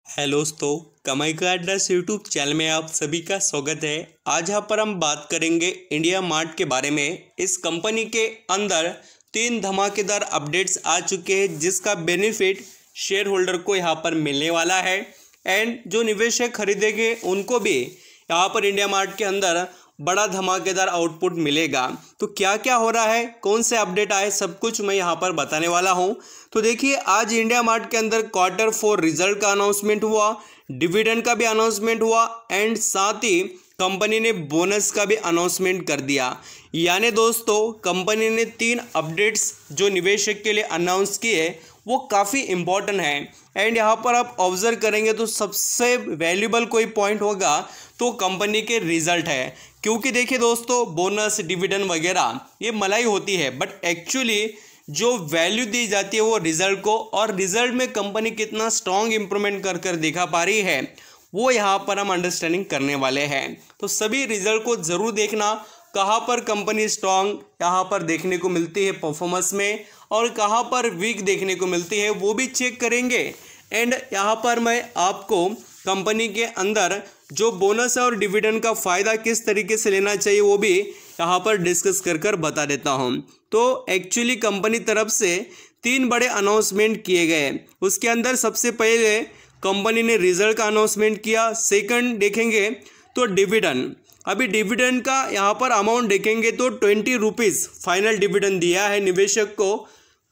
Hello दोस्तों, कमाई का एड्रेस यूट्यूब चैनल में आप सभी का स्वागत है। आज यहाँ पर हम बात करेंगे इंडिया मार्ट के बारे में। इस कंपनी के अंदर 3 धमाकेदार अपडेट्स आ चुके हैं जिसका बेनिफिट शेयर होल्डर को यहाँ पर मिलने वाला है एंड जो निवेशक खरीदेंगे उनको भी यहाँ पर इंडिया मार्ट के अंदर बड़ा धमाकेदार आउटपुट मिलेगा। तो क्या क्या हो रहा है, कौन से अपडेट आए, सब कुछ मैं यहाँ पर बताने वाला हूँ। तो देखिए, आज इंडिया मार्ट के अंदर Q4 रिजल्ट का अनाउंसमेंट हुआ, डिविडेंड का भी अनाउंसमेंट हुआ एंड साथ ही कंपनी ने बोनस का भी अनाउंसमेंट कर दिया। यानी दोस्तों, कंपनी ने 3 अपडेट्स जो निवेशक के लिए अनाउंस किए वो काफ़ी इम्पोर्टेंट है एंड यहाँ पर आप ऑब्जर्व करेंगे तो सबसे वैल्यूबल कोई पॉइंट होगा तो कंपनी के रिजल्ट है। क्योंकि देखिए दोस्तों, बोनस डिविडेंड वगैरह ये मलाई होती है बट एक्चुअली जो वैल्यू दी जाती है वो रिजल्ट को, और रिजल्ट में कंपनी कितना स्ट्रॉन्ग इंप्रूवमेंट कर दिखा पा रही है वो यहाँ पर हम अंडरस्टैंडिंग करने वाले हैं। तो सभी रिजल्ट को ज़रूर देखना, कहाँ पर कंपनी स्ट्रॉन्ग यहाँ पर देखने को मिलती है परफॉर्मेंस में और कहाँ पर वीक देखने को मिलती है वो भी चेक करेंगे। एंड यहाँ पर मैं आपको कंपनी के अंदर जो बोनस है और डिविडेंड का फ़ायदा किस तरीके से लेना चाहिए वो भी यहाँ पर डिस्कस कर बता देता हूँ। तो एक्चुअली कंपनी तरफ से 3 बड़े अनाउंसमेंट किए गए। उसके अंदर सबसे पहले कंपनी ने रिजल्ट का अनाउंसमेंट किया। सेकंड देखेंगे तो डिविडेंड। अभी डिविडेंड का यहाँ पर अमाउंट देखेंगे तो 20 रुपीज़ फाइनल डिविडेंड दिया है निवेशक को।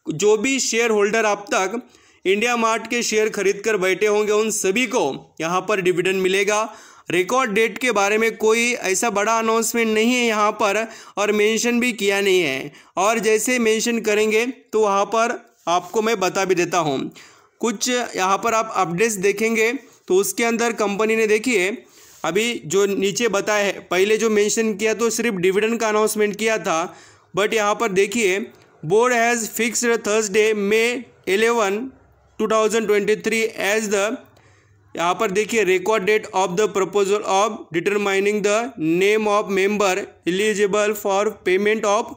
जो भी शेयर होल्डर अब तक इंडिया मार्ट के शेयर खरीद कर बैठे होंगे उन सभी को यहाँ पर डिविडेंड मिलेगा। रिकॉर्ड डेट के बारे में कोई ऐसा बड़ा अनाउंसमेंट नहीं है यहाँ पर और मेंशन भी किया नहीं है, और जैसे मेंशन करेंगे तो वहाँ पर आपको मैं बता भी देता हूँ। कुछ यहाँ पर आप अपडेट्स देखेंगे तो उसके अंदर कंपनी ने देखिए अभी जो नीचे बताया है, पहले जो मेंशन किया तो सिर्फ डिविडेंड का अनाउंसमेंट किया था, बट यहाँ पर देखिए board has fixed Thursday May 11, 2023 as the, यहाँ पर देखिए record date of the proposal of determining the name of member eligible for payment of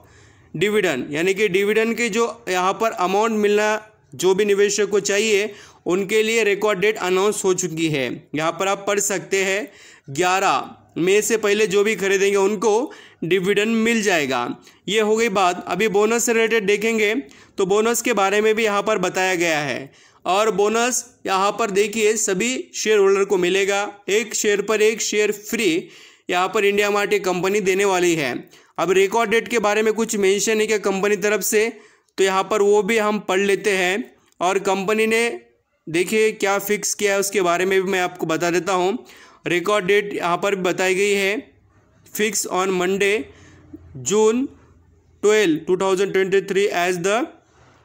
dividend. यानी कि डिविडेंड के जो यहाँ पर अमाउंट मिलना जो भी निवेशक को चाहिए उनके लिए रिकॉर्ड डेट अनाउंस हो चुकी है। यहाँ पर आप पढ़ सकते हैं 11 मई से पहले जो भी खरीदेंगे उनको डिविडेंड मिल जाएगा। ये हो गई बात। अभी बोनस से रिलेटेड देखेंगे तो बोनस के बारे में भी यहाँ पर बताया गया है, और बोनस यहाँ पर देखिए सभी शेयर होल्डर को मिलेगा। 1 शेयर पर 1 शेयर फ्री यहाँ पर इंडिया मार्ट एक कंपनी देने वाली है। अब रिकॉर्ड डेट के बारे में कुछ मेंशन है क्या कंपनी तरफ से, तो यहाँ पर वो भी हम पढ़ लेते हैं। और कंपनी ने देखिए क्या फिक्स किया है उसके बारे में भी मैं आपको बता देता हूँ। रिकॉर्ड डेट यहाँ पर भी बताई गई है, fix on Monday June 12, 2023 as the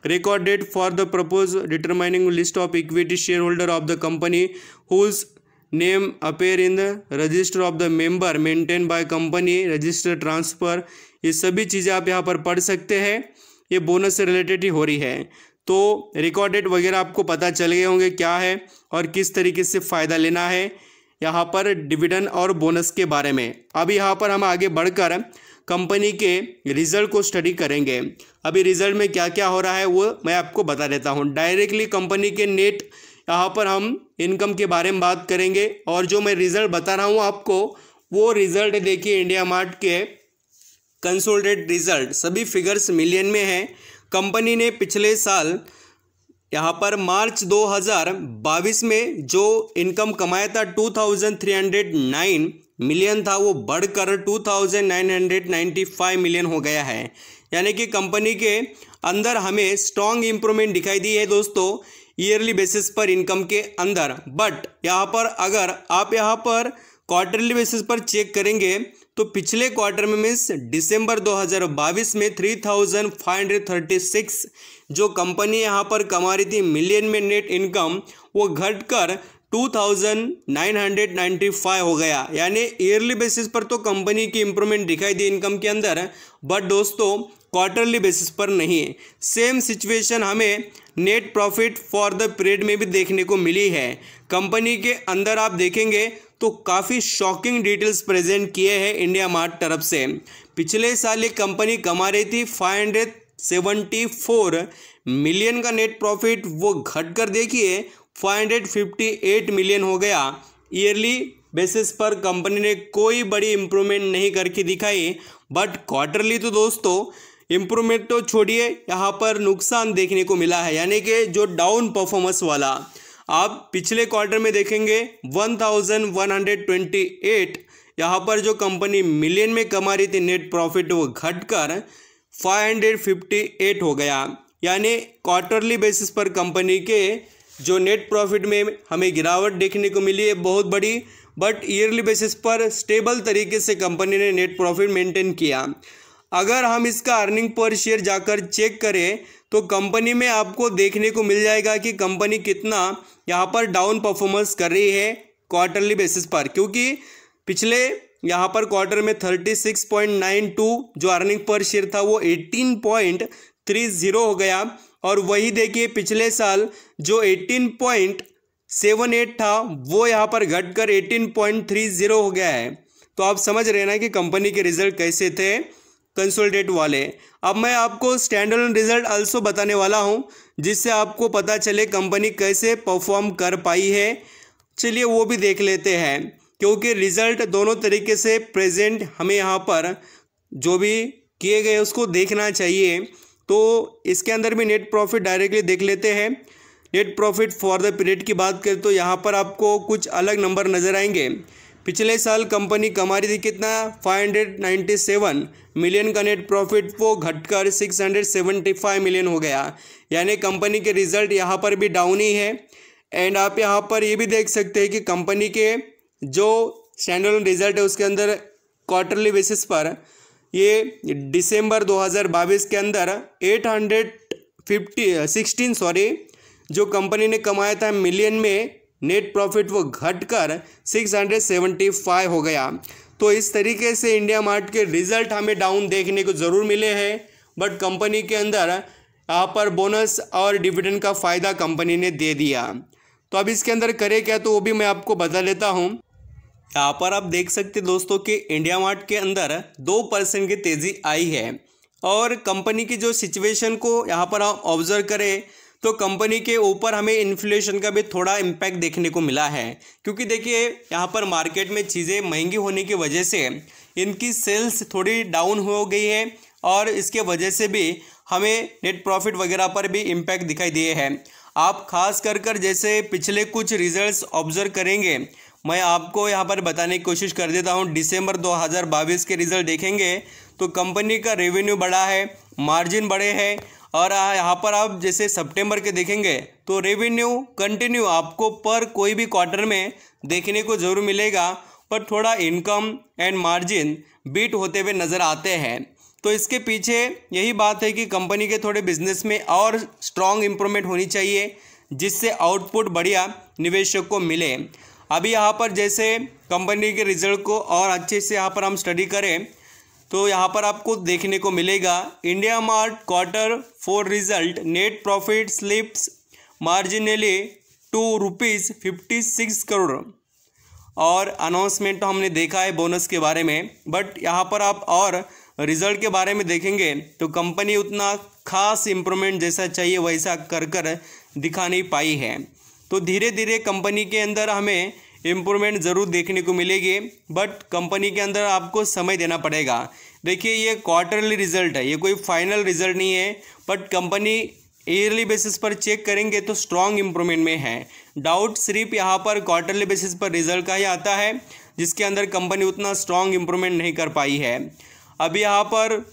record date for the proposed determining list of equity shareholder of the company whose name appear in the register of the member maintained by company register transfer। ये सभी चीज़ें आप यहाँ पर पढ़ सकते हैं। ये बोनस से रिलेटेड ही हो रही है। तो रिकॉर्ड डेट वगैरह आपको पता चल गए होंगे क्या है और किस तरीके से फ़ायदा लेना है यहाँ पर डिविडेंड और बोनस के बारे में। अब यहाँ पर हम आगे बढ़कर कंपनी के रिजल्ट को स्टडी करेंगे। अभी रिजल्ट में क्या क्या हो रहा है वो मैं आपको बता देता हूँ। डायरेक्टली कंपनी के नेट यहाँ पर हम इनकम के बारे में बात करेंगे, और जो मैं रिजल्ट बता रहा हूँ आपको वो रिजल्ट देखिए इंडिया मार्ट के कंसोलिडेटेड रिजल्ट सभी फिगर्स मिलियन में हैं। कंपनी ने पिछले साल यहाँ पर मार्च 2022 में जो इनकम कमाया था 2309 मिलियन था, वो बढ़कर 2995 मिलियन हो गया है। यानी कि कंपनी के अंदर हमें स्ट्रॉन्ग इंप्रूवमेंट दिखाई दी है दोस्तों ईयरली बेसिस पर इनकम के अंदर। बट यहाँ पर अगर आप यहाँ पर क्वार्टरली बेसिस पर चेक करेंगे तो पिछले क्वार्टर में मीन्स दिसंबर 2022 में 3536 जो कंपनी यहाँ पर कमा रही थी मिलियन में नेट इनकम, वो घटकर 2995 हो गया। यानी ईयरली बेसिस पर तो कंपनी की इंप्रूवमेंट दिखाई दी इनकम के अंदर, बट दोस्तों क्वार्टरली बेसिस पर नहीं। सेम सिचुएशन हमें net profit for the period में भी देखने को मिली है। कंपनी के अंदर आप देखेंगे तो काफ़ी शॉकिंग डिटेल्स प्रेजेंट किए हैं इंडिया मार्ट तरफ से। पिछले साल ये कंपनी कमा रही थी 574 मिलियन का नेट प्रॉफिट, वो घटकर देखिए 558 मिलियन हो गया। ईयरली बेसिस पर कंपनी ने कोई बड़ी इम्प्रूवमेंट नहीं करके दिखाई, बट क्वार्टरली तो दोस्तों इम्प्रूवमेंट तो छोड़िए, यहाँ पर नुकसान देखने को मिला है, यानी कि जो डाउन परफॉर्मेंस वाला। आप पिछले क्वार्टर में देखेंगे 1128, यहाँ पर जो कंपनी मिलियन में कमा रही थी नेट प्रॉफिट, वो घटकर 558 हो गया। यानी क्वार्टरली बेसिस पर कंपनी के जो नेट प्रॉफिट में हमें गिरावट देखने को मिली है बहुत बड़ी, बट ईयरली बेसिस पर स्टेबल तरीके से कंपनी ने नेट प्रॉफिट मेंटेन किया। अगर हम इसका अर्निंग पर शेयर जाकर चेक करें तो कंपनी में आपको देखने को मिल जाएगा कि कंपनी कितना यहाँ पर डाउन परफॉर्मेंस कर रही है क्वार्टरली बेसिस पर, क्योंकि पिछले यहाँ पर क्वार्टर में 36.92 जो अर्निंग पर शेयर था वो 18.30 हो गया, और वही देखिए पिछले साल जो 18.78 था वो यहाँ पर घटकर 18.30 हो गया है। तो आप समझ रहे हैं ना कि कंपनी के रिजल्ट कैसे थे कंसोलिडेट वाले। अब मैं आपको स्टैंड अलोन रिजल्ट आल्सो बताने वाला हूँ, जिससे आपको पता चले कंपनी कैसे परफॉर्म कर पाई है। चलिए वो भी देख लेते हैं, क्योंकि रिजल्ट दोनों तरीके से प्रेजेंट हमें यहाँ पर जो भी किए गए उसको देखना चाहिए। तो इसके अंदर भी नेट प्रॉफिट डायरेक्टली देख लेते हैं। Net profit for the period की बात करें तो यहाँ पर आपको कुछ अलग नंबर नज़र आएंगे। पिछले साल कंपनी कमा रही थी कितना, 597 मिलियन का नेट प्रॉफिट, वो घटकर 675 मिलियन हो गया। यानी कंपनी के रिजल्ट यहाँ पर भी डाउन ही है। एंड आप यहाँ पर ये भी देख सकते हैं कि कंपनी के जो स्टैंडअलोन रिजल्ट है उसके अंदर क्वार्टरली बेसिस पर ये दिसंबर 2022 के अंदर 816 जो कंपनी ने कमाया था मिलियन में नेट प्रॉफिट, वो घटकर 675 हो गया। तो इस तरीके से इंडिया मार्ट के रिजल्ट हमें डाउन देखने को ज़रूर मिले हैं, बट कंपनी के अंदर यहाँ पर बोनस और डिविडेंड का फ़ायदा कंपनी ने दे दिया। तो अब इसके अंदर करे क्या, तो वो भी मैं आपको बता देता हूँ। यहाँ पर आप देख सकते दोस्तों कि इंडिया मार्ट के अंदर 2% की तेज़ी आई है, और कंपनी की जो सिचुएशन को यहाँ पर हम ऑब्जर्व करें तो कंपनी के ऊपर हमें इन्फ्लेशन का भी थोड़ा इम्पैक्ट देखने को मिला है। क्योंकि देखिए यहाँ पर मार्केट में चीज़ें महंगी होने की वजह से इनकी सेल्स थोड़ी डाउन हो गई है, और इसके वजह से भी हमें नेट प्रॉफिट वगैरह पर भी इम्पैक्ट दिखाई दिए हैं। आप खास कर जैसे पिछले कुछ रिजल्ट्स ऑब्जर्व करेंगे, मैं आपको यहाँ पर बताने की कोशिश कर देता हूँ। दिसंबर 2022 के रिजल्ट देखेंगे तो कंपनी का रेवेन्यू बढ़ा है, मार्जिन बढ़े हैं, और यहाँ पर आप जैसे सितंबर के देखेंगे तो रेवेन्यू कंटिन्यू आपको पर कोई भी क्वार्टर में देखने को ज़रूर मिलेगा, पर थोड़ा इनकम एंड मार्जिन बीट होते हुए नज़र आते हैं। तो इसके पीछे यही बात है कि कंपनी के थोड़े बिजनेस में और स्ट्रॉन्ग इम्प्रूवमेंट होनी चाहिए, जिससे आउटपुट बढ़िया निवेशक को मिले। अभी यहाँ पर जैसे कंपनी के रिजल्ट को और अच्छे से यहाँ पर हम स्टडी करें तो यहाँ पर आपको देखने को मिलेगा India mart Q4 result, net profit slips marginally ₹56 crore, और अनाउंसमेंट तो हमने देखा है बोनस के बारे में। बट यहाँ पर आप और रिजल्ट के बारे में देखेंगे तो कंपनी उतना खास इम्प्रूवमेंट जैसा चाहिए वैसा कर दिखा नहीं पाई है। तो धीरे धीरे कंपनी के अंदर हमें इम्प्रूवमेंट ज़रूर देखने को मिलेगी, बट कंपनी के अंदर आपको समय देना पड़ेगा। देखिए ये क्वार्टरली रिजल्ट है, ये कोई फाइनल रिजल्ट नहीं है, बट कंपनी ईयरली बेसिस पर चेक करेंगे तो स्ट्रॉन्ग इम्प्रूवमेंट में है। डाउट सिर्फ यहाँ पर क्वार्टरली बेसिस पर रिजल्ट का ही आता है, जिसके अंदर कंपनी उतना स्ट्रॉन्ग इम्प्रूवमेंट नहीं कर पाई है। अभी यहाँ पर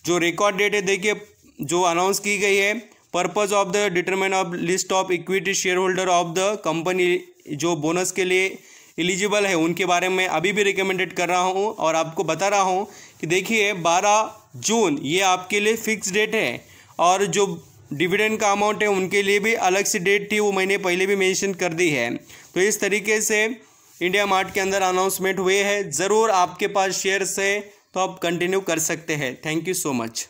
जो रिकॉर्ड डेट है देखिए जो अनाउंस की गई है, purpose of the determine of list of equity share holder of the company जो बोनस के लिए एलिजिबल है उनके बारे में अभी भी रिकमेंडेड कर रहा हूं, और आपको बता रहा हूं कि देखिए 12 जून ये आपके लिए फिक्स डेट है, और जो डिविडेंड का अमाउंट है उनके लिए भी अलग सी डेट थी, वो मैंने पहले भी मेंशन कर दी है। तो इस तरीके से इंडिया मार्ट के अंदर अनाउंसमेंट हुए हैं। ज़रूर आपके पास शेयर्स है तो आप कंटिन्यू कर सकते हैं। Thank you so much.